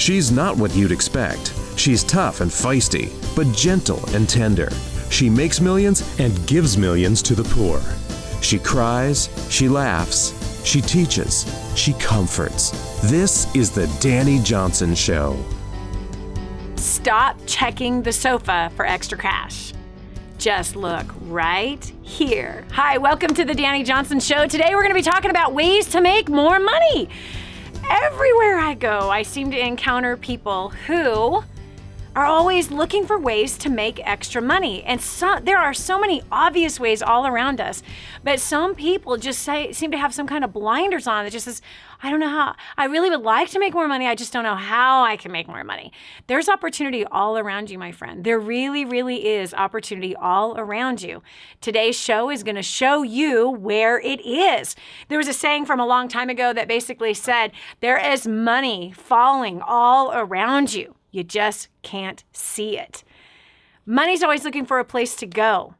She's not what you'd expect. She's tough and feisty, but gentle and tender. She makes millions and gives millions to the poor. She cries, she laughs, she teaches, she comforts. This is the Dani Johnson Show. Stop checking the sofa for extra cash. Just look right here. Hi, welcome to the Dani Johnson Show. Today we're going to be talking about ways to make more money. Everywhere I go, I seem to encounter people who are always looking for ways to make extra money. And there are so many obvious ways all around us, but some people just seem to have some kind of blinders on that just says, I don't know how. I really would like to make more money. I just don't know how I can make more money. There's opportunity all around you, my friend. There really, really is opportunity all around you. Today's show is going to show you where it is. There was a saying from a long time ago that basically said, there is money falling all around you. You just can't see it. Money's always looking for a place to go.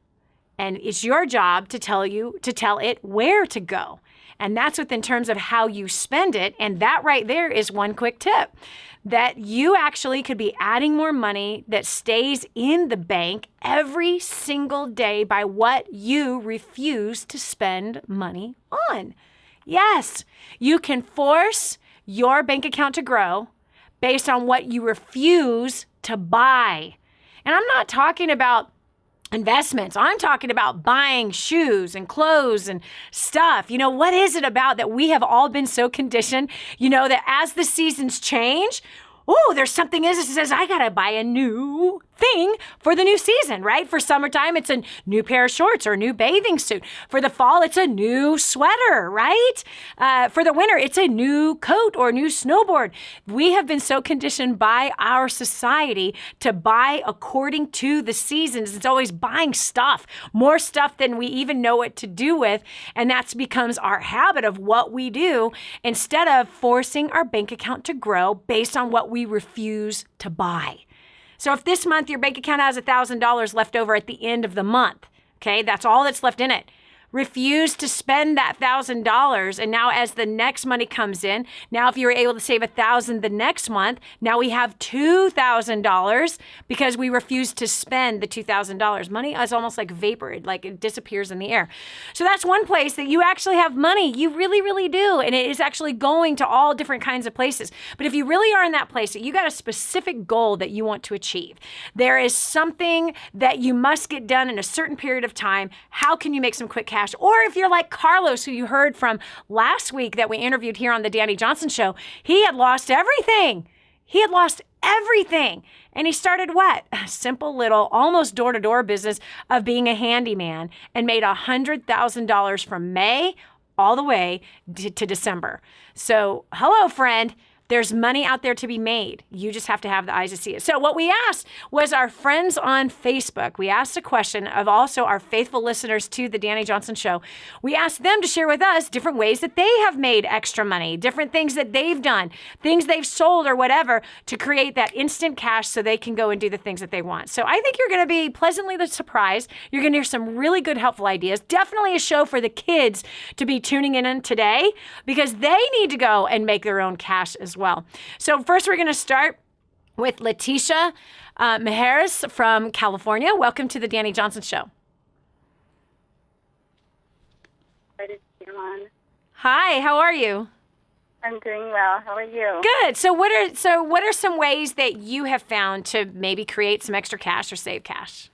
And it's your job to tell it where to go. And that's within terms of how you spend it. And that right there is one quick tip, that you actually could be adding more money that stays in the bank every single day by what you refuse to spend money on. Yes, you can force your bank account to grow based on what you refuse to buy. And I'm not talking about investments. I'm talking about buying shoes and clothes and stuff. What is it about that we have all been so conditioned, that as the seasons change, there's something that says, I got to buy a new thing for the new season, right? For summertime, it's a new pair of shorts or a new bathing suit. For the fall, it's a new sweater, right? For the winter, it's a new coat or a new snowboard. We have been so conditioned by our society to buy according to the seasons. It's always buying stuff, more stuff than we even know what to do with. And that becomes our habit of what we do instead of forcing our bank account to grow based on what we refuse to buy. So if this month your bank account has $1,000 left over at the end of the month, okay, that's all that's left in it. Refuse to spend that $1,000. And now as the next money comes in, now if you were able to save $1,000 the next month, now we have $2,000 because we refused to spend the $2,000. Money is almost like vapor, like it disappears in the air. So that's one place that you actually have money. You really, really do. And it is actually going to all different kinds of places. But if you really are in that place, that you got a specific goal that you want to achieve, there is something that you must get done in a certain period of time. How can you make some quick cash? Or if you're like Carlos, who you heard from last week that we interviewed here on the Dani Johnson Show, he had lost everything. He had lost everything. And he started what? A simple little, almost door-to-door business of being a handyman and made $100,000 from May all the way to December. So, hello, friend. There's money out there to be made. You just have to have the eyes to see it. So what we asked was our friends on Facebook. We asked a question of also our faithful listeners to the Dani Johnson Show. We asked them to share with us different ways that they have made extra money, different things that they've done, things they've sold or whatever to create that instant cash so they can go and do the things that they want. So I think you're going to be pleasantly surprised. You're going to hear some really good, helpful ideas. Definitely a show for the kids to be tuning in today because they need to go and make their own cash as well. So first we're going to start with Letitia Mejeras from California. Welcome to the Dani Johnson Show. Hi, how are you? I'm doing well. How are you? Good. So what are some ways that you have found to maybe create some extra cash or save cash?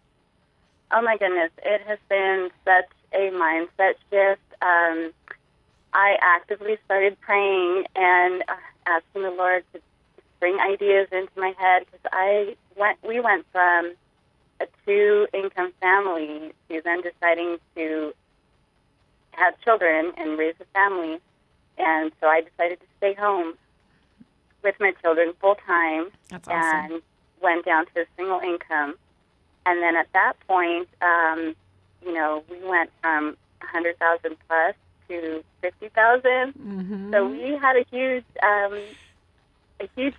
Oh my goodness, it has been such a mindset shift. I actively started praying and asking the Lord to bring ideas into my head because we went from a 2-income family to then deciding to have children and raise a family. And so I decided to stay home with my children full time. That's awesome. And went down to a single income. And then at that point, we went from 100,000 plus to 50,000. Mm-hmm. So we had a huge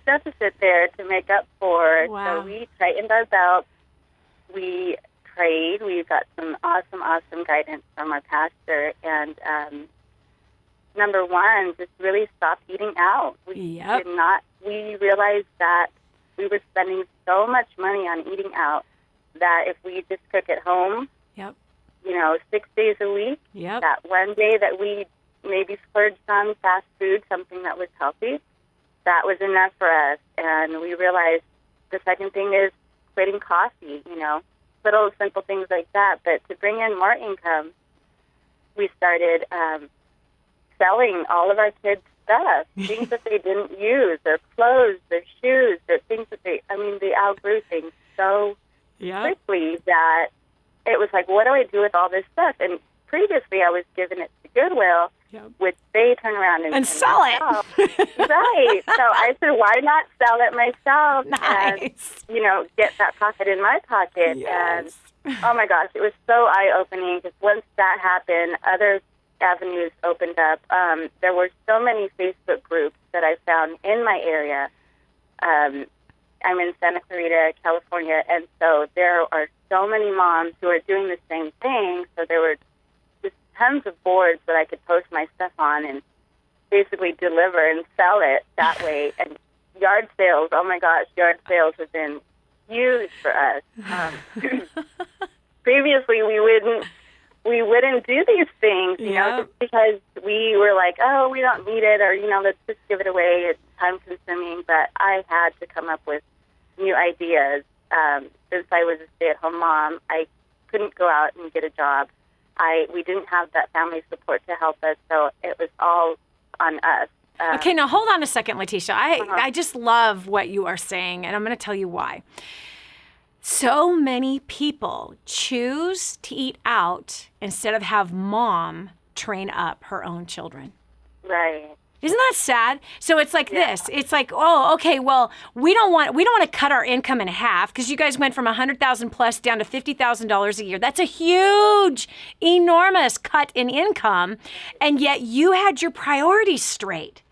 deficit there to make up for. Wow. So we tightened our belts. We prayed. We got some awesome guidance from our pastor, and number one, just really stopped eating out. We realized that we were spending so much money on eating out that if we just cook at home, 6 days a week, that one day that we maybe splurged on fast food, something that was healthy, that was enough for us. And we realized the second thing is quitting coffee, little simple things like that. But to bring in more income, we started selling all of our kids' stuff, things that they didn't use, their clothes, their shoes, their things that they outgrew things so quickly that it was like, what do I do with all this stuff? And previously I was giving it to Goodwill, which they turn around and sell it. Right. So I said, why not sell it myself Nice. and, get that profit in my pocket? Yes. And, oh, my gosh, it was so eye-opening because once that happened, other avenues opened up. There were so many Facebook groups that I found in my area. I'm in Santa Clarita, California, and so there are so many moms who are doing the same thing. So there were just tons of boards that I could post my stuff on and basically deliver and sell it that way. And yard sales, oh my gosh, yard sales have been huge for us. Previously, we wouldn't do these things, just because we were like, oh, we don't need it, or, let's just give it away. It's time-consuming. But I had to come up with new ideas. Since I was a stay-at-home mom, I couldn't go out and get a job. We didn't have that family support to help us, so it was all on us. Okay, now hold on a second, Letitia. I just love what you are saying, and I'm going to tell you why. So many people choose to eat out instead of have mom train up her own children. Right. Isn't that sad? So it's like this. It's like, oh, okay, well, we don't want to cut our income in half because you guys went from $100,000 plus down to $50,000 a year. That's a huge, enormous cut in income, and yet you had your priorities straight.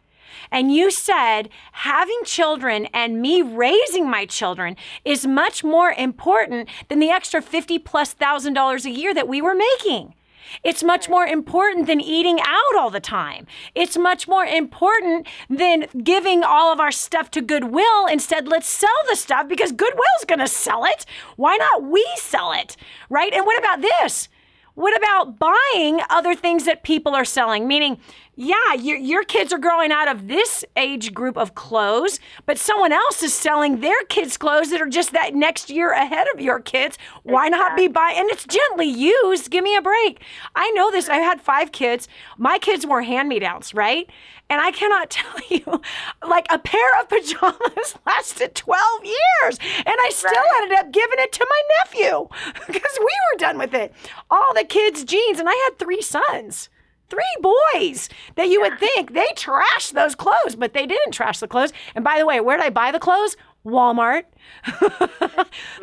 And you said having children and me raising my children is much more important than the extra $50,000+ a year that we were making. It's much more important than eating out all the time. It's much more important than giving all of our stuff to Goodwill. Instead, let's sell the stuff because Goodwill's going to sell it. Why not we sell it, right? And what about this? What about buying other things that people are selling? Meaning, your kids are growing out of this age group of clothes, but someone else is selling their kids' clothes that are just that next year ahead of your kids. Why not be buying? And it's gently used. Give me a break. I know this. I had 5 kids. My kids wore hand-me-downs, right? And I cannot tell you, like a pair of pajamas lasted 12 years. And I still ended up giving it to my nephew because we were done with it. All the kids' jeans. And I had 3 sons. 3 boys that you would think they trashed those clothes, but they didn't trash the clothes. And by the way, where did I buy the clothes? Walmart.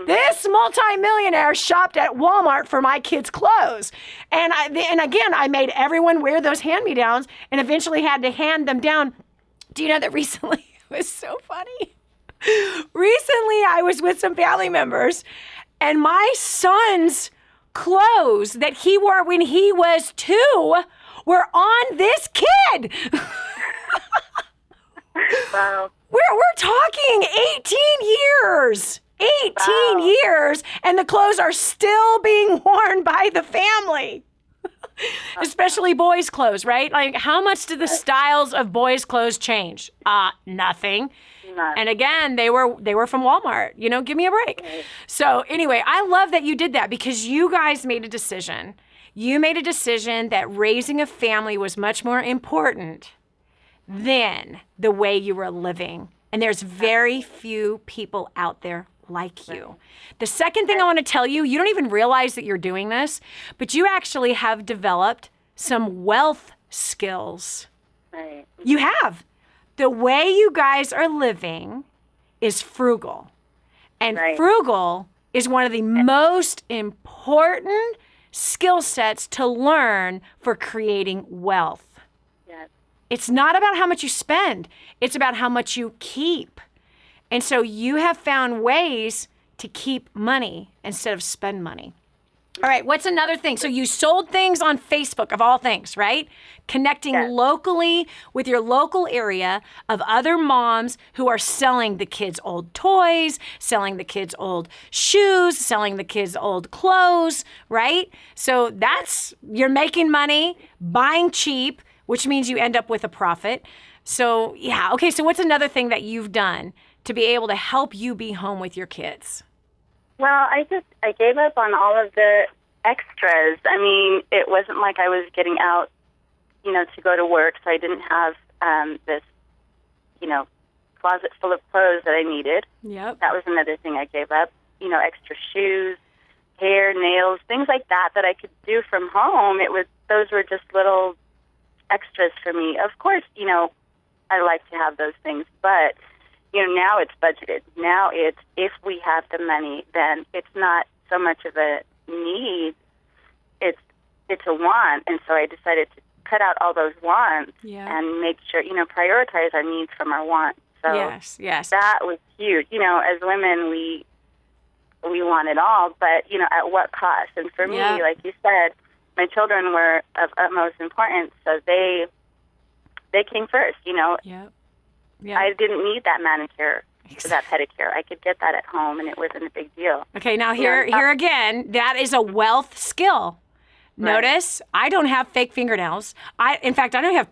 This multi-millionaire shopped at Walmart for my kids' clothes. And again, I made everyone wear those hand-me-downs and eventually had to hand them down. Do you know that recently? It was so funny. Recently, I was with some family members and my son's clothes that he wore when he was 2 were on this kid. Wow. We're talking 18 years. 18 years, and the clothes are still being worn by the family. Especially boys' clothes, right? Like, how much do the styles of boys' clothes change? Nothing. And again, they were from Walmart. Give me a break. Right. So anyway, I love that you did that because you guys made a decision. You made a decision that raising a family was much more important than the way you were living. And there's very few people out there like you. The second thing I want to tell you, you don't even realize that you're doing this, but you actually have developed some wealth skills. Right. You have. The way you guys are living is frugal. And frugal is one of the most important skill sets to learn for creating wealth. Yes. It's not about how much you spend. It's about how much you keep. And so you have found ways to keep money instead of spend money. All right, what's another thing? So you sold things on Facebook, of all things, right? Connecting locally with your local area of other moms who are selling the kids old toys, selling the kids old shoes, selling the kids old clothes, right? So you're making money, buying cheap, which means you end up with a profit. So yeah, okay, so what's another thing that you've done to be able to help you be home with your kids? Well, I gave up on all of the extras. I mean, it wasn't like I was getting out, to go to work, so I didn't have this, closet full of clothes that I needed. Yep. That was another thing I gave up. Extra shoes, hair, nails, things like that I could do from home. Those were just little extras for me. Of course, I like to have those things, but now it's budgeted. Now it's, if we have the money, then it's not so much of a need. It's a want. And so I decided to cut out all those wants and make sure, prioritize our needs from our wants. So yes. That was huge. As women, we want it all, but, at what cost? And for me, like you said, my children were of utmost importance, so they came first, Yeah. I didn't need that manicure or that pedicure. I could get that at home, and it wasn't a big deal. Okay, now here again, that is a wealth skill. Right. Notice, I don't have fake fingernails. In fact, I don't have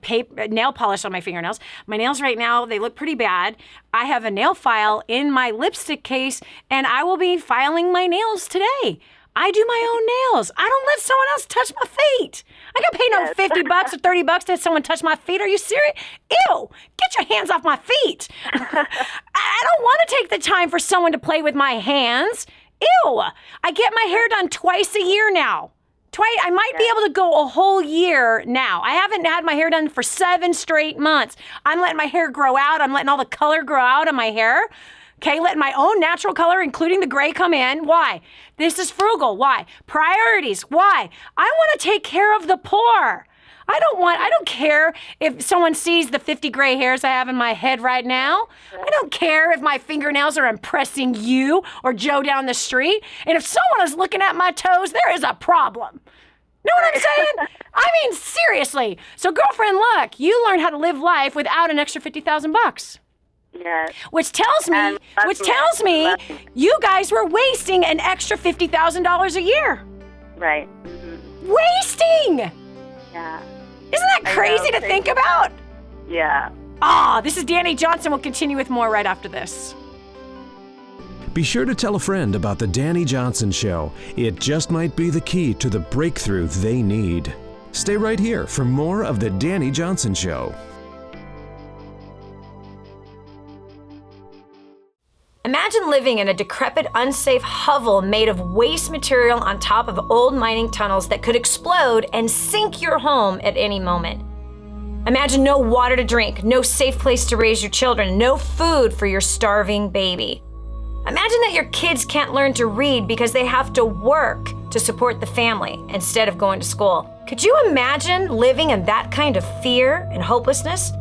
nail polish on my fingernails. My nails right now, they look pretty bad. I have a nail file in my lipstick case, and I will be filing my nails today. I do my own nails. I don't let someone else touch my feet. I got paid no $50 or $30 to have someone touch my feet. Are you serious? Ew! Get your hands off my feet. I don't want to take the time for someone to play with my hands. Ew! I get my hair done twice a year now. I might be able to go a whole year now. I haven't had my hair done for 7 straight months. I'm letting my hair grow out. I'm letting all the color grow out of my hair. Okay, letting my own natural color, including the gray, come in. Why? This is frugal. Why? Priorities. Why? I want to take care of the poor. I don't care if someone sees the 50 gray hairs I have in my head right now. I don't care if my fingernails are impressing you or Joe down the street. And if someone is looking at my toes, there is a problem. Know what I'm saying? I mean, seriously. So girlfriend, look, you learned how to live life without an extra $50,000. Yes. Which tells me you guys were wasting an extra $50,000 a year. Right. Mm-hmm. Wasting! Yeah. Isn't that crazy to think about? Yeah. This is Dani Johnson. We'll continue with more right after this. Be sure to tell a friend about the Dani Johnson Show. It just might be the key to the breakthrough they need. Stay right here for more of the Dani Johnson Show. Imagine living in a decrepit, unsafe hovel made of waste material on top of old mining tunnels that could explode and sink your home at any moment. Imagine no water to drink, no safe place to raise your children, no food for your starving baby. Imagine that your kids can't learn to read because they have to work to support the family instead of going to school. Could you imagine living in that kind of fear and hopelessness?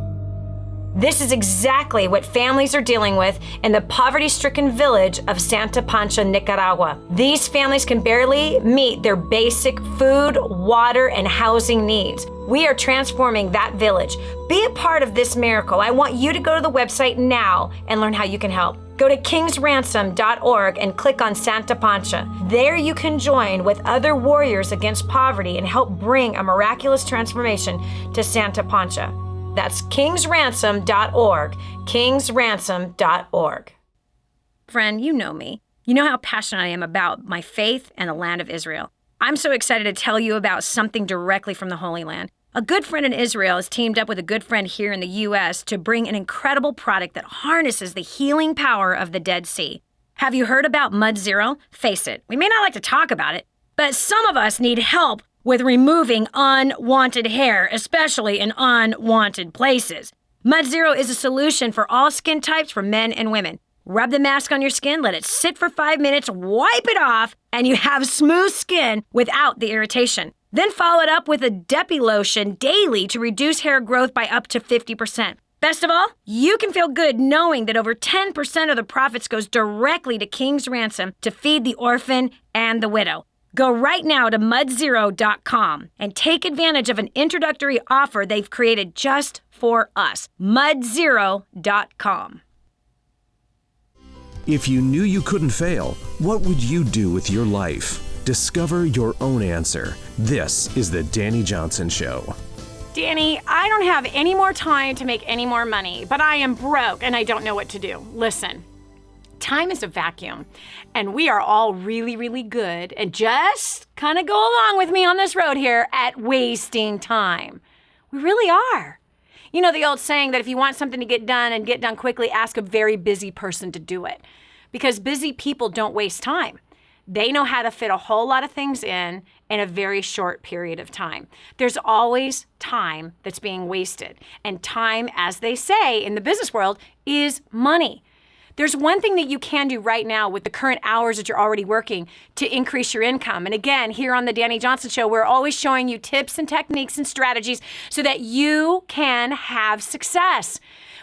This is exactly what families are dealing with in the poverty-stricken village of Santa Pancha, Nicaragua. These families can barely meet their basic food, water, and housing needs. We are transforming that village. Be a part of this miracle. I want you to go to the website now and learn how you can help. Go to kingsransom.org and click on Santa Pancha. There you can join with other warriors against poverty and help bring a miraculous transformation to Santa Pancha. That's kingsransom.org, kingsransom.org. Friend, you know me. You know how passionate I am about my faith and the land of Israel. I'm so excited to tell you about something directly from the Holy Land. A good friend in Israel has teamed up with a good friend here in the U.S. to bring an incredible product that harnesses the healing power of the Dead Sea. Have you heard about Mud Zero? Face it, we may not like to talk about it, but some of us need help with removing unwanted hair, especially in unwanted places. Mud Zero is a solution for all skin types for men and women. Rub the mask on your skin, let it sit for 5 minutes, wipe it off, and you have smooth skin without the irritation. Then follow it up with a Depi lotion daily to reduce hair growth by up to 50%. Best of all, you can feel good knowing that over 10% of the profits goes directly to King's Ransom to feed the orphan and the widow. Go right now to mudzero.com and take advantage of an introductory offer they've created just for us. mudzero.com. If you knew you couldn't fail, what would you do with your life? Discover your own answer. This is the Dani Johnson Show. Dani, I don't have any more time to make any more money, but I am broke and I don't know what to do. Listen, time is a vacuum, and we are all really, really good, and just kind of go along with me on this road here, at wasting time. We really are. You know the old saying that if you want something to get done and get done quickly, ask a very busy person to do it. Because busy people don't waste time. They know how to fit a whole lot of things in a very short period of time. There's always time that's being wasted. And time, as they say in the business world, is money. There's one thing that you can do right now with the current hours that you're already working to increase your income. And again, here on the Dani Johnson Show, we're always showing you tips and techniques and strategies so that you can have success.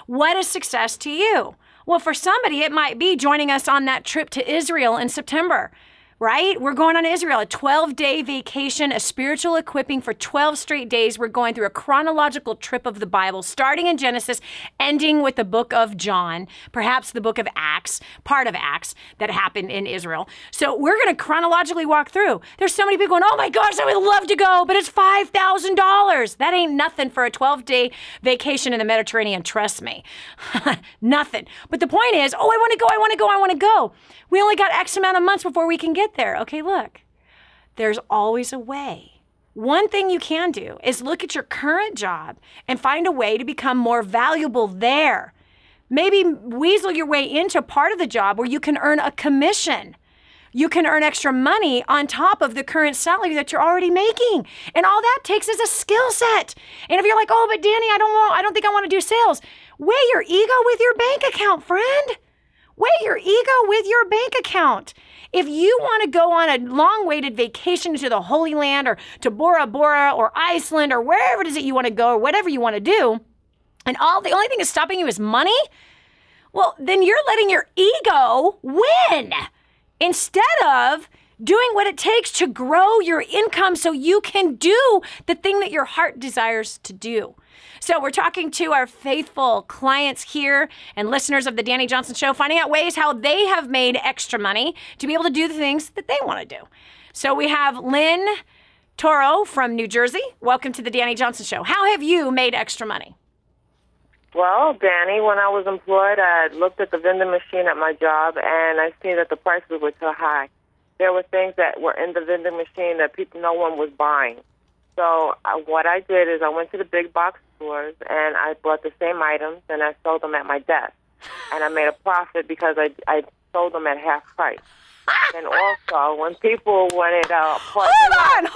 What is success to you? Well, for somebody, it might be joining us on that trip to Israel in September. Right? We're going on Israel, a 12-day vacation, a spiritual equipping for 12 straight days. We're going through a chronological trip of the Bible, starting in Genesis, ending with the book of John, perhaps the book of Acts, part of Acts that happened in Israel. So we're going to chronologically walk through. There's so many people going, oh my gosh, I would love to go, but it's $5,000. That ain't nothing for a 12-day vacation in the Mediterranean, trust me. Nothing. But the point is, oh, I want to go, I want to go, I want to go. We only got X amount of months before we can get there. Okay, look, there's always a way. One thing you can do is look at your current job and find a way to become more valuable there. Maybe weasel your way into part of the job where you can earn a commission. You can earn extra money on top of the current salary that you're already making. And all that takes is a skill set. And if you're like, oh, but Dani, I don't think I want to do sales. Weigh your ego with your bank account, friend. Weigh your ego with your bank account. If you want to go on a long-awaited vacation to the Holy Land or to Bora Bora or Iceland or wherever it is that you want to go or whatever you want to do, and the only thing that's stopping you is money, well, then you're letting your ego win instead of doing what it takes to grow your income so you can do the thing that your heart desires to do. So we're talking to our faithful clients here and listeners of the Dani Johnson Show, finding out ways how they have made extra money to be able to do the things that they want to do. So we have Lynn Toro from New Jersey. Welcome to the Dani Johnson Show. How have you made extra money? Well, Dani, when I was employed, I looked at the vending machine at my job, and I seen that the prices were too high. There were things that were in the vending machine that no one was buying. So what I did is I went to the big box stores and I bought the same items and I sold them at my desk. And I made a profit because I sold them at half price. And also, when people wanted Hold on.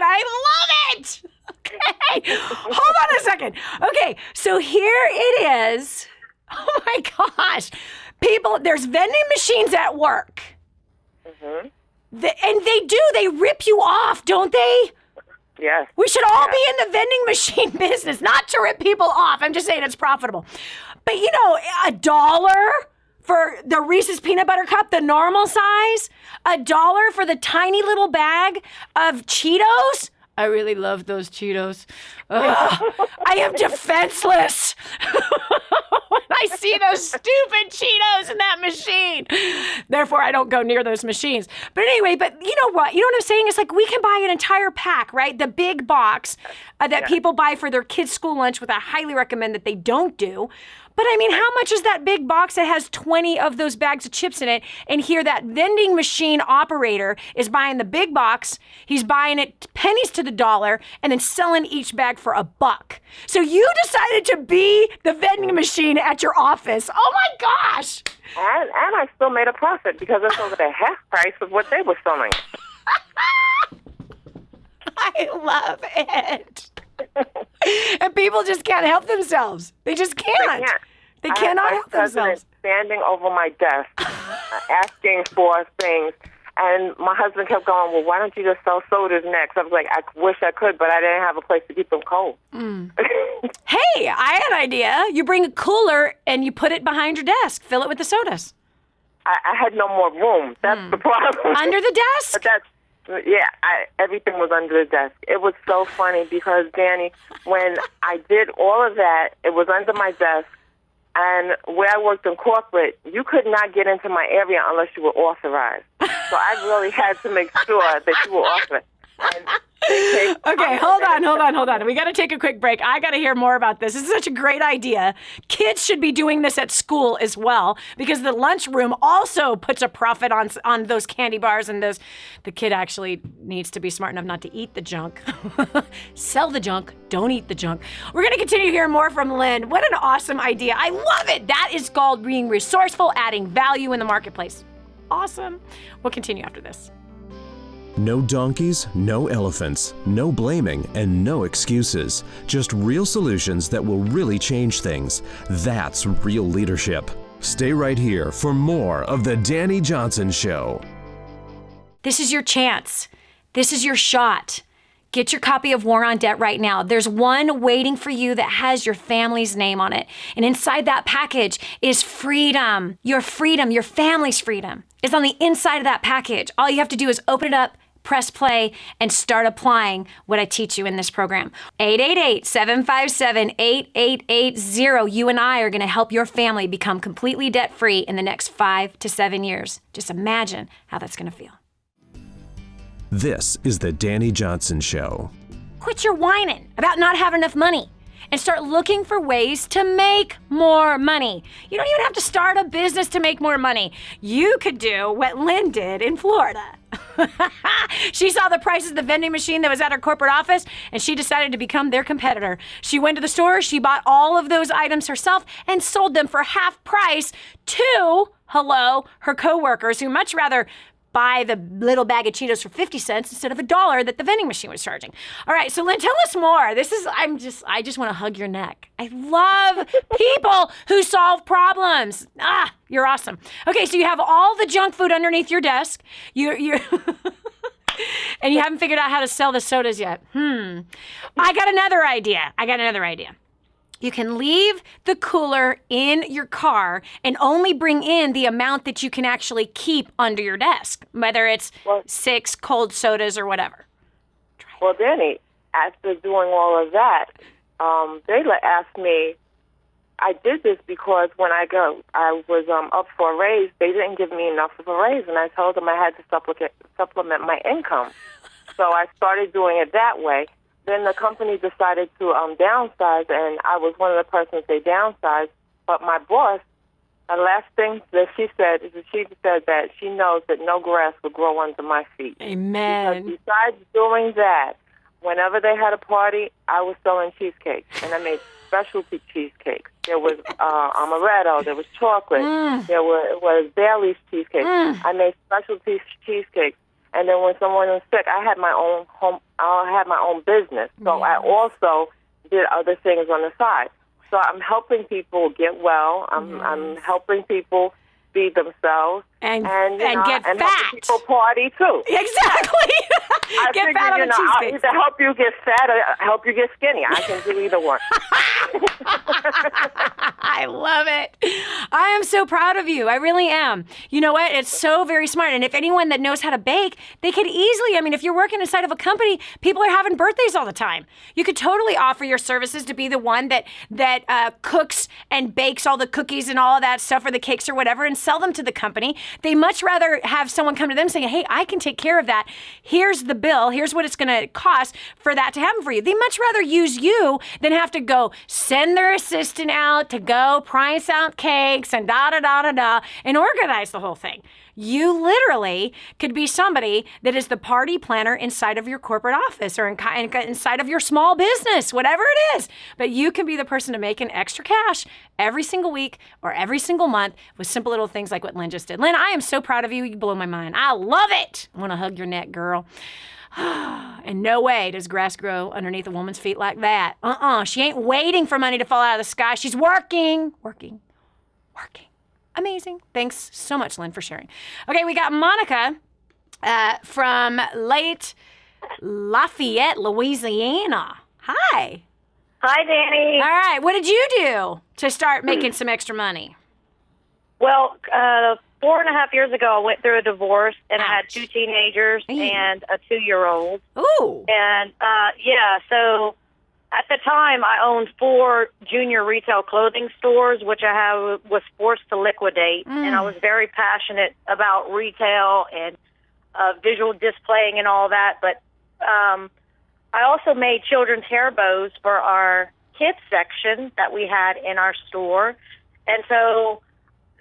I love it. Okay. Hold on a second. Okay. So here it is. Oh my gosh. People, there's vending machines at work. Mm-hmm. They rip you off, don't they? Yes. We should all be in the vending machine business, not to rip people off. I'm just saying it's profitable. But you know, $1 for the Reese's peanut butter cup, the normal size, $1 for the tiny little bag of Cheetos. I really love those Cheetos. Ugh, I am defenseless when I see those stupid Cheetos in that machine. Therefore, I don't go near those machines. But anyway, you know what? You know what I'm saying? It's like we can buy an entire pack, right? The big box that people buy for their kids' school lunch, which I highly recommend that they don't do. But I mean, how much is that big box that has 20 of those bags of chips in it? And here that vending machine operator is buying the big box. He's buying it pennies to the dollar and then selling each bag for $1. So you decided to be the vending machine at your office. Oh my gosh. And I still made a profit because I sold it at half price of what they were selling. I love it. And people just can't help themselves. They just can't. They cannot help themselves. Standing over my desk, asking for things. And my husband kept going, well, why don't you just sell sodas next? I was like, I wish I could, but I didn't have a place to keep them cold. Hey, I had an idea. You bring a cooler and you put it behind your desk. Fill it with the sodas. I had no more room. That's the problem. Under the desk? But everything was under the desk. It was so funny because, Dani, when I did all of that, it was under my desk. And where I worked in corporate, you could not get into my area unless you were authorized. So I really had to make sure that you were authorized. Okay, hold on. We got to take a quick break. I got to hear more about this. This is such a great idea. Kids should be doing this at school as well, because the lunchroom also puts a profit on those candy bars and those. The kid actually needs to be smart enough not to eat the junk. Sell the junk, don't eat the junk. We're going to continue to hear more from Lynn. What an awesome idea. I love it. That is called being resourceful, adding value in the marketplace. Awesome. We'll continue after this. No donkeys, no elephants, no blaming, and no excuses. Just real solutions that will really change things. That's real leadership. Stay right here for more of The Dani Johnson Show. This is your chance. This is your shot. Get your copy of War on Debt right now. There's one waiting for you that has your family's name on it. And inside that package is freedom. Your family's freedom is on the inside of that package. All you have to do is open it up, press play, and start applying what I teach you in this program. 888-757-8880. You and I are going to help your family become completely debt-free in the next 5 to 7 years. Just imagine how that's going to feel. This is The Dani Johnson Show. Quit your whining about not having enough money and start looking for ways to make more money. You don't even have to start a business to make more money. You could do what Lynn did in Florida. She saw the prices of the vending machine that was at her corporate office, and she decided to become their competitor. She went to the store, she bought all of those items herself, and sold them for half price to, her coworkers who much rather buy the little bag of Cheetos for 50 cents instead of $1 that the vending machine was charging. All right, so Lynn, tell us more. I just want to hug your neck. I love people who solve problems. You're awesome. Okay, so you have all the junk food underneath your desk. You're and you haven't figured out how to sell the sodas yet. I got another idea. You can leave the cooler in your car and only bring in the amount that you can actually keep under your desk, whether it's 6 cold sodas or whatever. Well, Dani, after doing all of that, they asked me, I did this because when I was up for a raise, they didn't give me enough of a raise, and I told them I had to supplement my income. So I started doing it that way. Then the company decided to downsize, and I was one of the persons they downsized. But my boss, the last thing that she said is that she said that she knows that no grass would grow under my feet. Amen. Because besides doing that, whenever they had a party, I was selling cheesecakes, and I made specialty cheesecakes. There was amaretto, there was chocolate, there was Bailey's cheesecake. I made specialty cheesecakes. And then when someone was sick, I had my own home. I had my own business, so I also did other things on the side. So I'm helping people get well. I'm helping people be themselves and get fat. Helping people party too. Exactly. I get figured, fat on the I'll cheesecake. either help you get fat or help you get skinny. I can do either one. I love it. I am so proud of you. I really am. You know what? It's so very smart. And if anyone that knows how to bake, they could easily, if you're working inside of a company, people are having birthdays all the time. You could totally offer your services to be the one that cooks and bakes all the cookies and all of that stuff or the cakes or whatever and sell them to the company. They much rather have someone come to them saying, hey, I can take care of that. Here's the bill. Here's what it's going to cost for that to happen for you. They much rather use you than have to go send their assistant out to go price out cakes and and organize the whole thing. You literally could be somebody that is the party planner inside of your corporate office or inside of your small business, whatever it is. But you can be the person to make an extra cash every single week or every single month with simple little things like what Lynn just did. Lynn, I am so proud of you. You blow my mind. I love it. I want to hug your neck, girl. And no way does grass grow underneath a woman's feet like that. She ain't waiting for money to fall out of the sky. She's working. Amazing. Thanks so much, Lynn, for sharing. Okay, we got Monica from Late Lafayette, Louisiana. Hi. Hi, Dani. All right, what did you do to start making some extra money? Well, 4.5 years ago, I went through a divorce, and I had Ouch. 2 teenagers and a 2-year-old. Ooh. And, so at the time, I owned 4 junior retail clothing stores, which was forced to liquidate. And I was very passionate about retail and visual displaying and all that. But I also made children's hair bows for our kids section that we had in our store. And so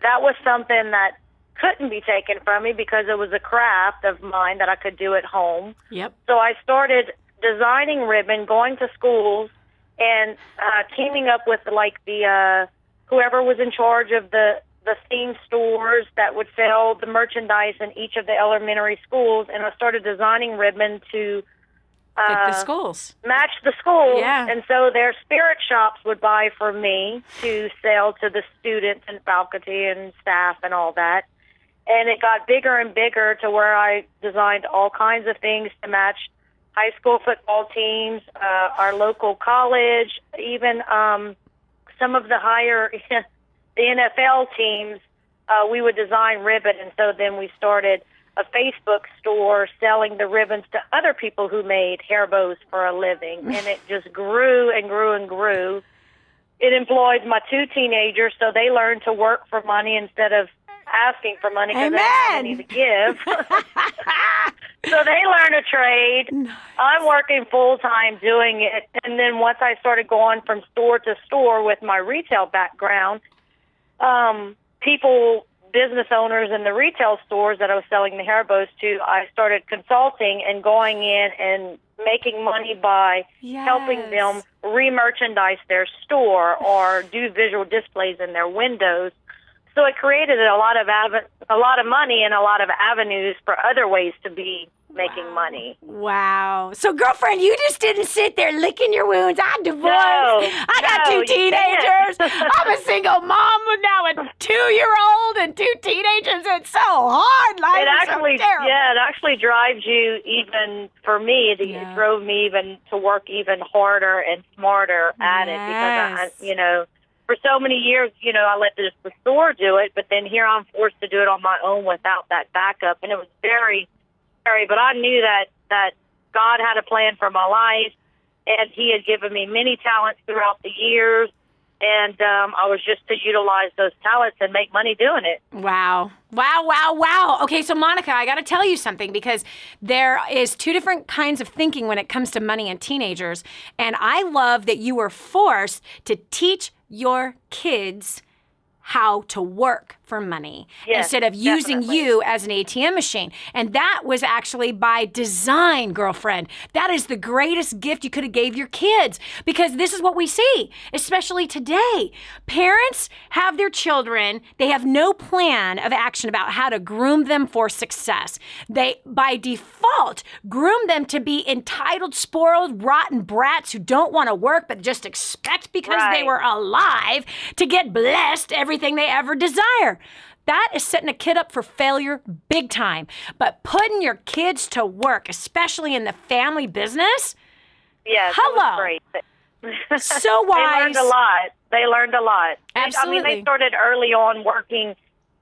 that was something that couldn't be taken from me because it was a craft of mine that I could do at home. Yep. So I started designing ribbon, going to schools, and teaming up with the whoever was in charge of the theme stores that would sell the merchandise in each of the elementary schools, and I started designing ribbon to Like the schools. match the schools. Yeah. And so their spirit shops would buy from me to sell to the students and faculty and staff and all that. And it got bigger and bigger to where I designed all kinds of things to match high school football teams, our local college, even some of the higher, the NFL teams, we would design ribbon. And so then we started a Facebook store selling the ribbons to other people who made hair bows for a living. And it just grew and grew and grew. It employed my 2 teenagers, so they learned to work for money instead of asking for money because they didn't have any to give. So they learned a trade. Nice. I'm working full-time doing it. And then once I started going from store to store with my retail background, business owners in the retail stores that I was selling the hair bows to, I started consulting and going in and making money by helping them re-merchandise their store or do visual displays in their windows. So it created a lot of money and a lot of avenues for other ways to be making money. Wow. So, girlfriend, you just didn't sit there licking your wounds. I'm divorced. I got 2 teenagers. I'm a single mom with now a 2-year-old and 2 teenagers. It's so hard. Life is so terrible. Yeah, it actually drives you even, for me, it drove me even to work even harder and smarter at it because, for so many years, I let the store do it, but then here I'm forced to do it on my own without that backup. And it was very scary, but I knew that God had a plan for my life, and He had given me many talents throughout the years, and I was just to utilize those talents and make money doing it. Wow. Wow, wow, wow. Okay, so Monica, I got to tell you something because there is 2 different kinds of thinking when it comes to money and teenagers, and I love that you were forced to teach your kids how to work for money instead of using you as an ATM machine. And that was actually by design, girlfriend. That is the greatest gift you could have gave your kids because this is what we see, especially today. Parents have their children. They have no plan of action about how to groom them for success. They, by default, groom them to be entitled, spoiled, rotten brats who don't want to work but just expect because they were alive to get blessed everything they ever desire. That is setting a kid up for failure big time. But putting your kids to work, especially in the family business, that was great. So wise. They learned a lot. Absolutely. They started early on working,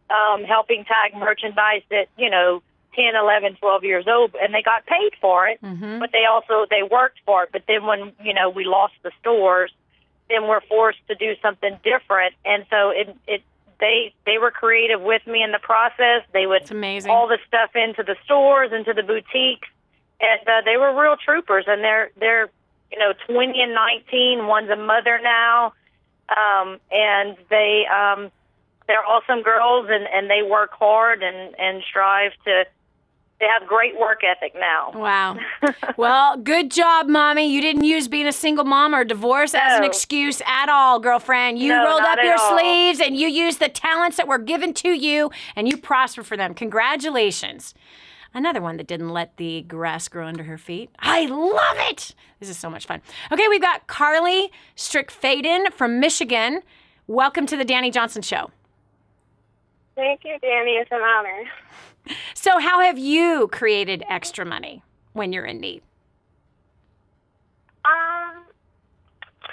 helping tag merchandise at, 10, 11, 12 years old, and they got paid for it, but they worked for it. But then when, we lost the stores, then we're forced to do something different. And so they were creative with me in the process. They would all the stuff into the stores, into the boutiques, and they were real troopers. And they're 20 and 19. One's a mother now, and they're awesome girls, and they work hard and strive to. They have great work ethic now. Wow. Well, good job, Mommy. You didn't use being a single mom or divorce as an excuse at all, girlfriend. You rolled up your sleeves and you used the talents that were given to you and you prospered for them. Congratulations. Another one that didn't let the grass grow under her feet. I love it. This is so much fun. Okay, we've got Carly Strickfaden from Michigan. Welcome to the Dani Johnson Show. Thank you, Dani. It's an honor. So how have you created extra money when you're in need?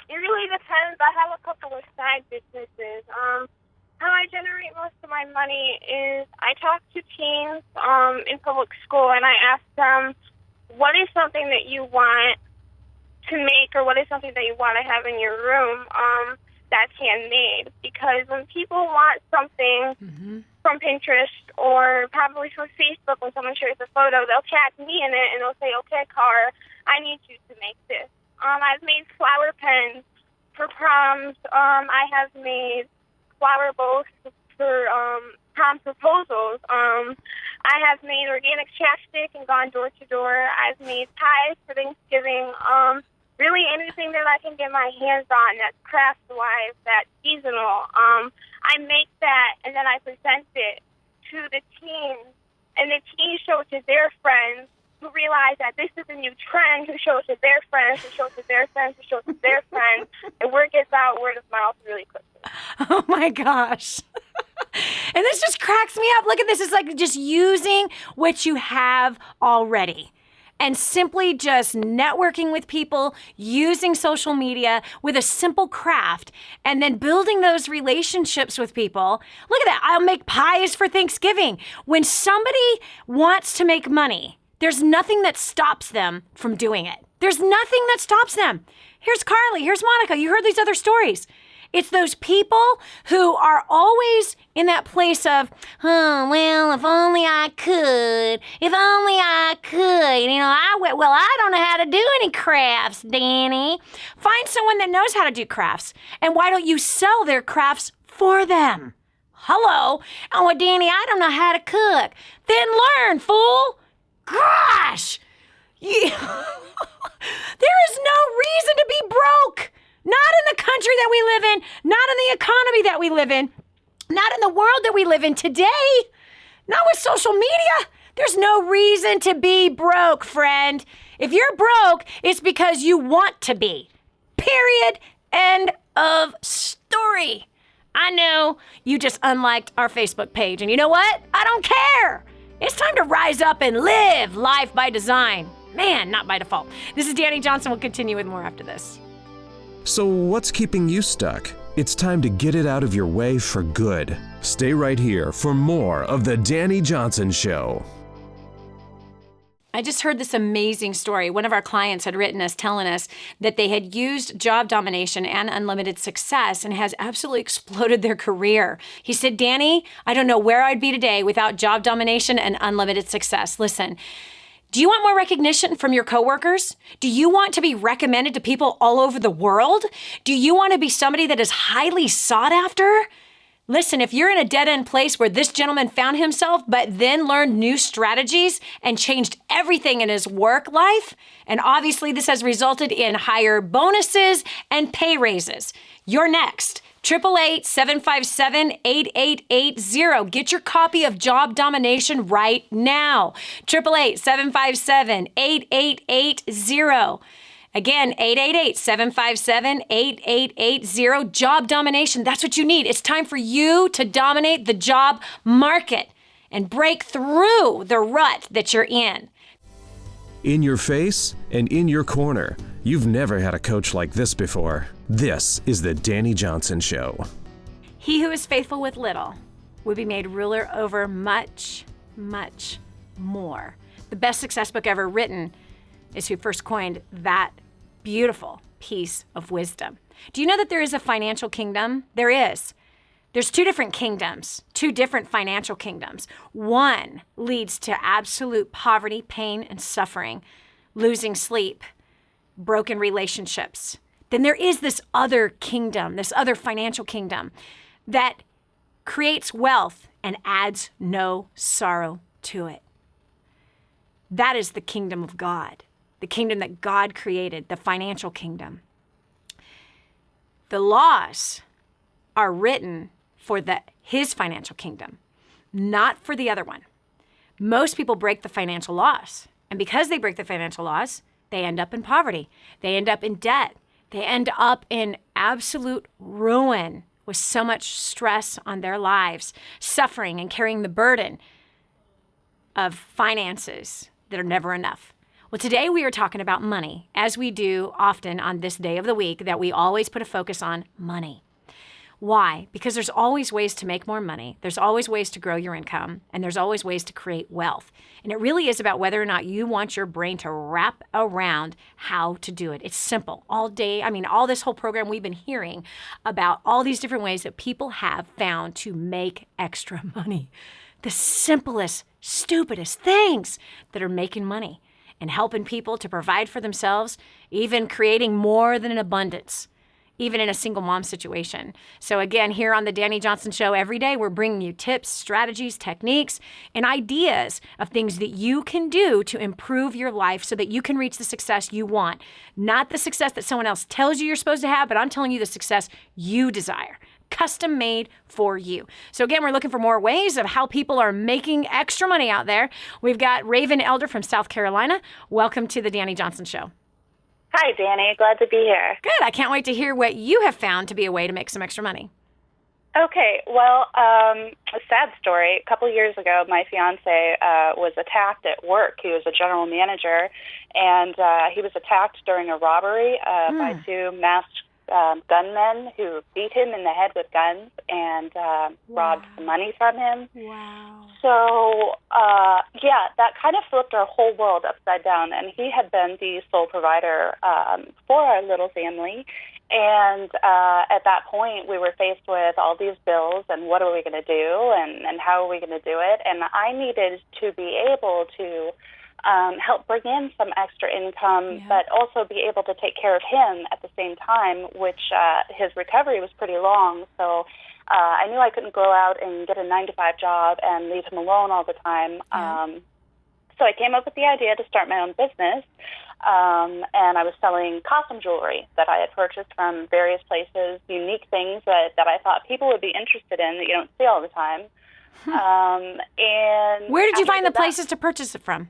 It really depends. I have a couple of side businesses. I how I generate most of my money is I talk to teens in public school, and I ask them, what is something that you want to make, or what is something that you want to have in your room that's handmade? Because when people want something from Pinterest or probably from Facebook, when someone shares a photo, they'll tag me in it and they'll say, okay, Cara, I need you to make this. I've made flower pens for proms. I have made flower bowls for prom proposals. I have made organic chapstick and gone door to door. I've made pies for Thanksgiving. Really anything that I can get my hands on that's craft-wise, that's seasonal. I make that, and then I present it to the teens, and the teens show it to their friends, who realize that this is a new trend, who show it to their friends, who show it to their friends, who show it to their friends, and word gets out, word of mouth really quickly. Oh, my gosh. And this just cracks me up. Look at this. It's like just using what you have already. And simply just networking with people, using social media with a simple craft, and then building those relationships with people. Look at that. I'll make pies for Thanksgiving. When somebody wants to make money, there's nothing that stops them from doing it. There's nothing that stops them. Here's Carly. Here's Monica. You heard these other stories. It's those people who are always in that place of, oh, well, if only I could. If only I could. You know, I don't know how to do any crafts, Dani. Find someone that knows how to do crafts. And why don't you sell their crafts for them? Hello. Oh, well, Dani, I don't know how to cook. Then learn, fool. Gosh. Yeah. There is no reason to be broke. Not in the country that we live in, not in the economy that we live in, not in the world that we live in today, not with social media. There's no reason to be broke, friend. If you're broke, it's because you want to be. Period. End of story. I know you just unliked our Facebook page, and you know what? I don't care. It's time to rise up and live life by design. Man, not by default. This is Dani Johnson. We'll continue with more after this. So what's keeping you stuck? It's time to get it out of your way for good. Stay right here for more of The Dani Johnson Show. I just heard this amazing story. One of our clients had written us telling us that they had used job domination and unlimited success and has absolutely exploded their career. He said, Dani, I don't know where I'd be today without job domination and unlimited success. Listen, do you want more recognition from your coworkers? Do you want to be recommended to people all over the world? Do you want to be somebody that is highly sought after? Listen, if you're in a dead-end place where this gentleman found himself, but then learned new strategies and changed everything in his work life, and obviously this has resulted in higher bonuses and pay raises, you're next. 888-757-8880. Get your copy of Job Domination right now. 888-757-8880. Again, 888-757-8880. Job Domination. That's what you need. It's time for you to dominate the job market and break through the rut that you're in. In your face and in your corner. You've never had a coach like this before. This is the Dani Johnson Show. He who is faithful with little will be made ruler over much, much more. The best success book ever written is who first coined that beautiful piece of wisdom. Do you know that there is a financial kingdom? There is. There's two different kingdoms, two different financial kingdoms. One leads to absolute poverty, pain, and suffering, losing sleep, broken relationships. Then there is this other kingdom, this other financial kingdom that creates wealth and adds no sorrow to it. That is the kingdom of God, the kingdom that God created, the financial kingdom. The laws are written for his financial kingdom, not for the other one. Most people break the financial laws, and because they break the financial laws, they end up in poverty. They end up in debt. They end up in absolute ruin with so much stress on their lives, suffering and carrying the burden of finances that are never enough. Well, today we are talking about money, as we do often on this day of the week, that we always put a focus on money. Why? Because there's always ways to make more money. There's always ways to grow your income, and there's always ways to create wealth. And it really is about whether or not you want your brain to wrap around how to do it. It's simple. All day, all this whole program, we've been hearing about all these different ways that people have found to make extra money. The simplest, stupidest things that are making money and helping people to provide for themselves, even creating more than an abundance, even in a single mom situation. So again, here on the Dani Johnson Show every day, we're bringing you tips, strategies, techniques, and ideas of things that you can do to improve your life so that you can reach the success you want. Not the success that someone else tells you you're supposed to have, but I'm telling you the success you desire. Custom made for you. So again, we're looking for more ways of how people are making extra money out there. We've got Raven Elder from South Carolina. Welcome to the Dani Johnson Show. Hi, Dani. Glad to be here. Good. I can't wait to hear what you have found to be a way to make some extra money. Okay. Well, a sad story. A couple years ago, my fiance was attacked at work. He was a general manager, and he was attacked during a robbery by two masked gunmen who beat him in the head with guns and robbed some money from him. Wow. So, that kind of flipped our whole world upside down. And he had been the sole provider for our little family. And at that point, we were faced with all these bills and what are we going to do and how are we going to do it? And I needed to be able to help bring in some extra income, but also be able to take care of him at the same time, which his recovery was pretty long. So I knew I couldn't go out and get a 9-to-5 job and leave him alone all the time. So I came up with the idea to start my own business, and I was selling costume jewelry that I had purchased from various places, unique things that I thought people would be interested in that you don't see all the time. And where did you find the places to purchase it from?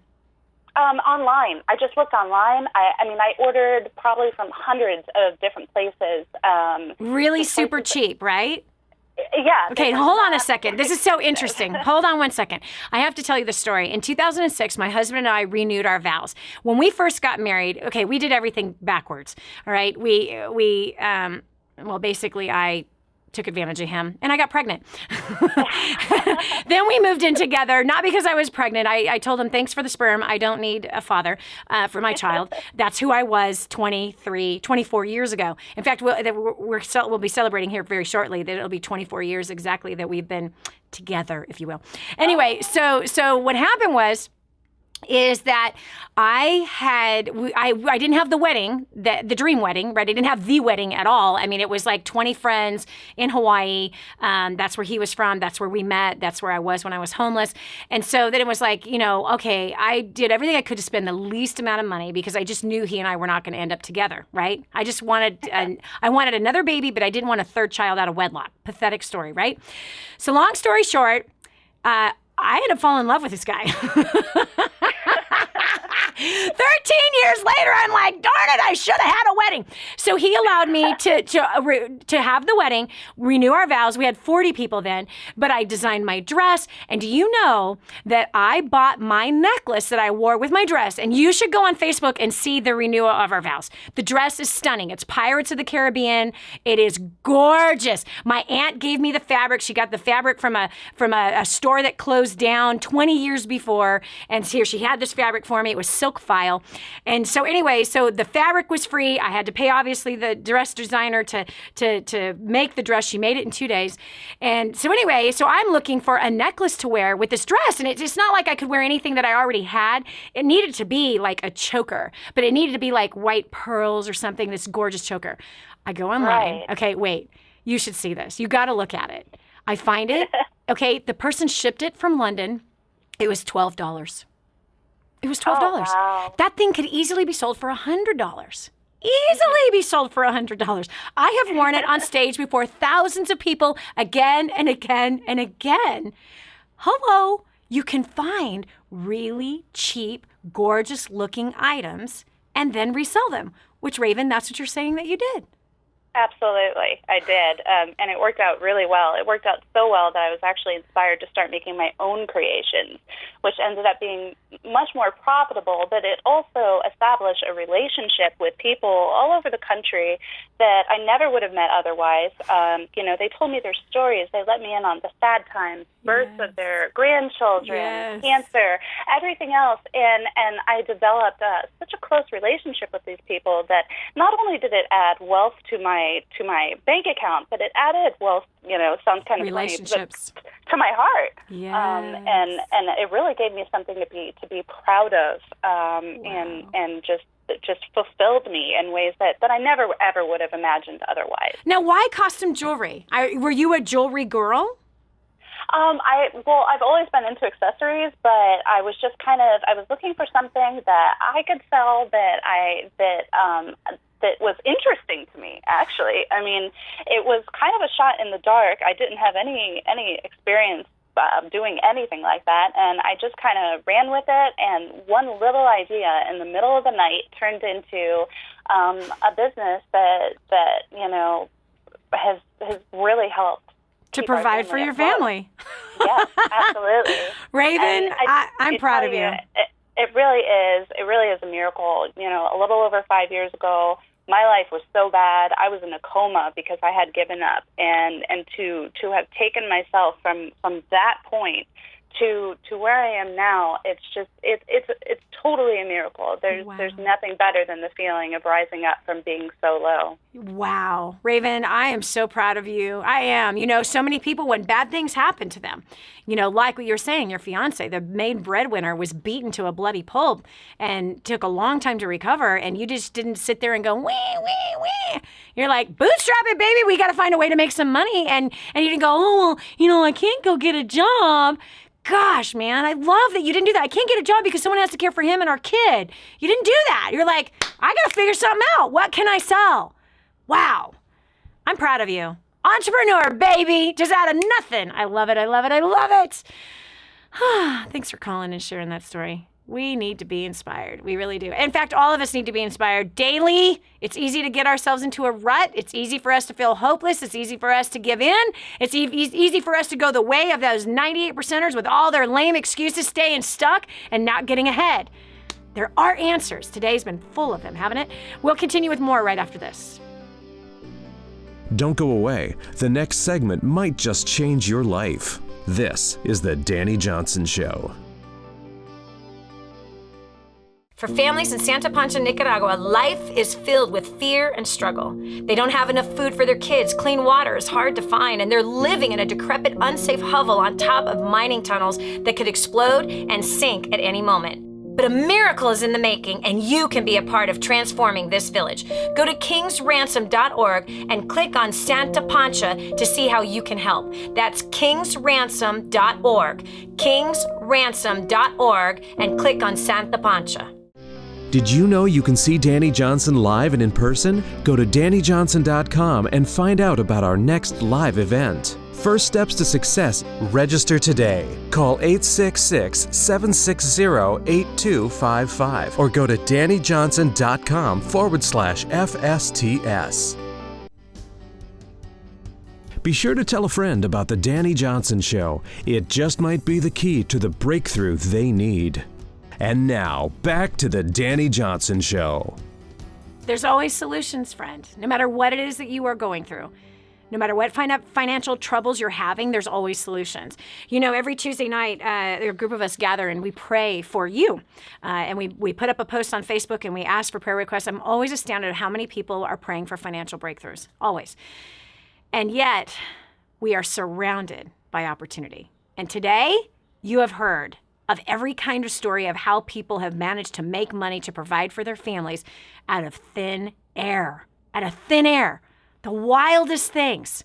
Online. I just looked online. I ordered probably from hundreds of different places. Really super cheap, right? Yeah. Okay, hold on a second. This is so interesting. Hold on one second. I have to tell you the story. In 2006, my husband and I renewed our vows. When we first got married, okay, we did everything backwards, all right? Basically, I took advantage of him, and I got pregnant. Then we moved in together, not because I was pregnant. I told him, thanks for the sperm. I don't need a father for my child. That's who I was 24 years ago. In fact, we'll be celebrating here very shortly that it'll be 24 years exactly that we've been together, if you will. Anyway, so what happened is that I didn't have the wedding, the dream wedding, right? I didn't have the wedding at all. I mean, it was like 20 friends in Hawaii. That's where he was from. That's where we met. That's where I was when I was homeless. And so then it was like, okay, I did everything I could to spend the least amount of money because I just knew he and I were not going to end up together, right? I just wanted, I wanted another baby, but I didn't want a third child out of wedlock. Pathetic story, right? So long story short, I ended up falling in love with this guy. 13 years later, I'm like, darn it, I should have had a wedding. So he allowed me to have the wedding, renew our vows. We had 40 people then, but I designed my dress. And do you know that I bought my necklace that I wore with my dress? And you should go on Facebook and see the renewal of our vows. The dress is stunning. It's Pirates of the Caribbean. It is gorgeous. My aunt gave me the fabric. She got the fabric from a store that closed down 20 years before. And here she had this fabric for me. It was silk file. And so anyway, so the fabric was free. I had to pay obviously the dress designer to make the dress. She made it in 2 days. And so anyway, so I'm looking for a necklace to wear with this dress. And it's not like I could wear anything that I already had. It needed to be like a choker, but it needed to be like white pearls or something, this gorgeous choker. I go online. Right. Okay, wait, you should see this. You got to look at it. I find it. Okay, the person shipped it from London. It was $12. It was $12. Oh, wow. That thing could easily be sold for $100. Easily be sold for $100. I have worn it on stage before thousands of people again and again and again. Hello, you can find really cheap, gorgeous looking items and then resell them, which, Raven, that's what you're saying that you did. Absolutely, I did, and it worked out really well. It worked out so well that I was actually inspired to start making my own creations, which ended up being much more profitable, but it also established a relationship with people all over the country that I never would have met otherwise. They told me their stories. They let me in on the sad times, births of their grandchildren, cancer, everything else, and I developed such a close relationship with these people that not only did it add wealth to my bank account, but it added wealth, sounds kind of relationships funny, to my heart. Yes. And it really gave me something to be proud of, and just fulfilled me in ways that I never ever would have imagined otherwise. Now, why costume jewelry? Were you a jewelry girl? I've always been into accessories, but I was just I was looking for something that I could sell that was interesting to me, actually. I mean, it was kind of a shot in the dark. I didn't have any experience doing anything like that, and I just kind of ran with it, and one little idea in the middle of the night turned into a business that has really helped to provide for your family. Yes, absolutely. Raven, I'm proud of you. It really is. It really is a miracle. A little over 5 years ago, my life was so bad. I was in a coma because I had given up, and to have taken myself from that point to where I am now, it's totally a miracle. There's nothing better than the feeling of rising up from being so low. Wow. Raven, I am so proud of you. I am. So many people, when bad things happen to them, like what you're saying, your fiance, the main breadwinner, was beaten to a bloody pulp and took a long time to recover, and you just didn't sit there and go, wee, wee, wee. You're like, bootstrap it, baby. We got to find a way to make some money. And you didn't go, oh, well, I can't go get a job. Gosh, man, I love that you didn't do that. I can't get a job because someone has to care for him and our kid. You didn't do that. You're like, I got to figure something out. What can I sell? Wow. I'm proud of you. Entrepreneur, baby. Just out of nothing. I love it. I love it. I love it. Thanks for calling and sharing that story. We need to be inspired. We really do. In fact, all of us need to be inspired daily. It's easy to get ourselves into a rut. It's easy for us to feel hopeless. It's easy for us to give in. It's easy for us to go the way of those 98%ers with all their lame excuses, staying stuck and not getting ahead. There are answers. Today's been full of them, haven't it? We'll continue with more right after this. Don't go away. The next segment might just change your life. This is the Dani Johnson Show. For families in Santa Pancha, Nicaragua, life is filled with fear and struggle. They don't have enough food for their kids, clean water is hard to find, and they're living in a decrepit, unsafe hovel on top of mining tunnels that could explode and sink at any moment. But a miracle is in the making, and you can be a part of transforming this village. Go to kingsransom.org and click on Santa Pancha to see how you can help. That's kingsransom.org, kingsransom.org, and click on Santa Pancha. Did you know you can see Dani Johnson live and in person? Go to DaniJohnson.com and find out about our next live event. First steps to success. Register today. Call 866-760-8255 or go to DaniJohnson.com/FSTS. Be sure to tell a friend about the Dani Johnson Show. It just might be the key to the breakthrough they need. And now, back to the Dani Johnson Show. There's always solutions, friend. No matter what it is that you are going through, no matter what financial troubles you're having, there's always solutions. Every Tuesday night, a group of us gather and we pray for you. And we put up a post on Facebook and we ask for prayer requests. I'm always astounded at how many people are praying for financial breakthroughs. Always. And yet, we are surrounded by opportunity. And today, you have heard of every kind of story of how people have managed to make money to provide for their families out of thin air. The wildest things.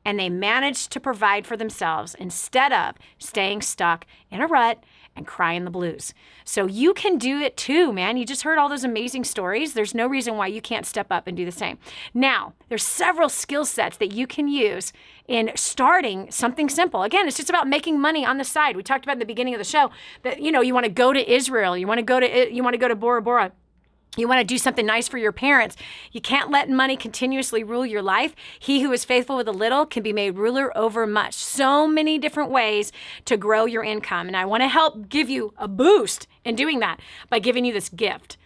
And they managed to provide for themselves instead of staying stuck in a rut and crying the blues. So you can do it too, man. You just heard all those amazing stories. There's no reason why you can't step up and do the same. Now, there's several skill sets that you can use in starting something simple. Again, it's just about making money on the side. We talked about in the beginning of the show that, you want to go to Israel, you want to go to Bora Bora. You want to do something nice for your parents. You can't let money continuously rule your life. He who is faithful with a little can be made ruler over much. So many different ways to grow your income. And I want to help give you a boost in doing that by giving you this gift.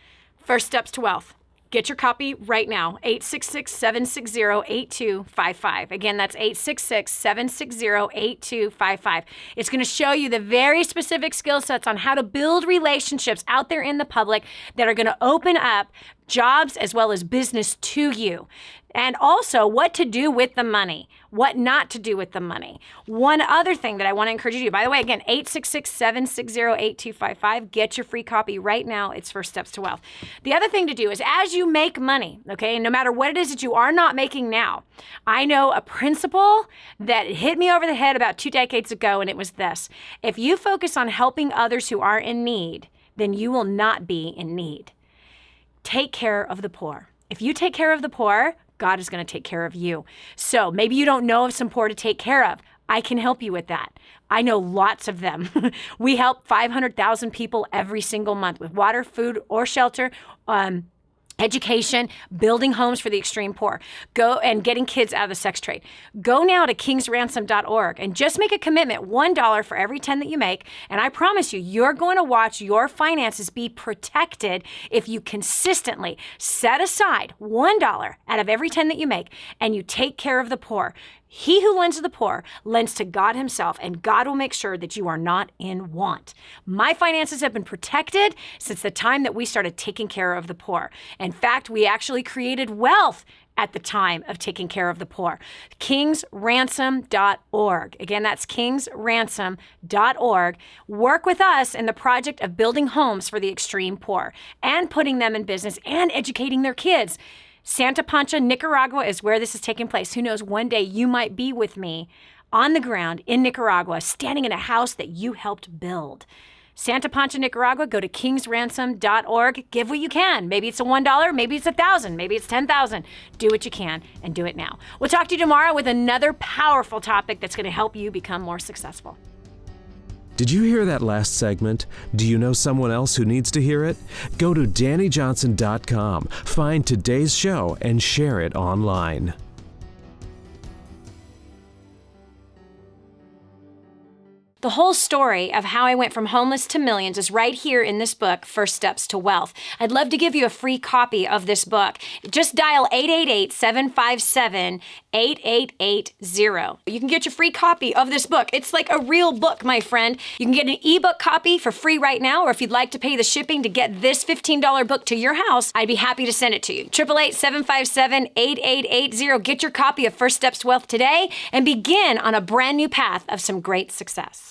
First Steps to Wealth. Get your copy right now, 866-760-8255. Again, that's 866-760-8255. It's going to show you the very specific skill sets on how to build relationships out there in the public that are going to open up jobs as well as business to you. And also what to do with the money, what not to do with the money. One other thing that I want to encourage you to do, by the way, again, 866-760-8255. Get your free copy right now. It's First Steps to Wealth. The other thing to do is as you make money, okay, and no matter what it is that you are not making now, I know a principle that hit me over the head about 2 decades ago, and it was this. If you focus on helping others who are in need, then you will not be in need. Take care of the poor. If you take care of the poor, God is going to take care of you. So maybe you don't know of some poor to take care of. I can help you with that. I know lots of them. We help 500,000 people every single month with water, food, or shelter, education, building homes for the extreme poor, go and getting kids out of the sex trade. Go now to kingsransom.org and just make a commitment, $1 for every 10 that you make. And I promise you, you're going to watch your finances be protected if you consistently set aside $1 out of every 10 that you make and you take care of the poor. He who lends to the poor lends to God himself, and God will make sure that you are not in want. My finances have been protected since the time that we started taking care of the poor. In fact, we actually created wealth at the time of taking care of the poor. kingsransom.org. Again, that's kingsransom.org. Work with us in the project of building homes for the extreme poor and putting them in business and educating their kids. Santa Pancha, Nicaragua is where this is taking place. Who knows, one day you might be with me on the ground in Nicaragua, standing in a house that you helped build. Santa Pancha, Nicaragua, go to kingsransom.org. Give what you can. Maybe it's $1, maybe it's 1,000, maybe it's 10,000. Do what you can and do it now. We'll talk to you tomorrow with another powerful topic that's going to help you become more successful. Did you hear that last segment? Do you know someone else who needs to hear it? Go to DaniJohnson.com, find today's show, and share it online. The whole story of how I went from homeless to millions is right here in this book, First Steps to Wealth. I'd love to give you a free copy of this book. Just dial 888-757-8880. You can get your free copy of this book. It's like a real book, my friend. You can get an ebook copy for free right now, or if you'd like to pay the shipping to get this $15 book to your house, I'd be happy to send it to you. 888-757-8880. Get your copy of First Steps to Wealth today and begin on a brand new path of some great success.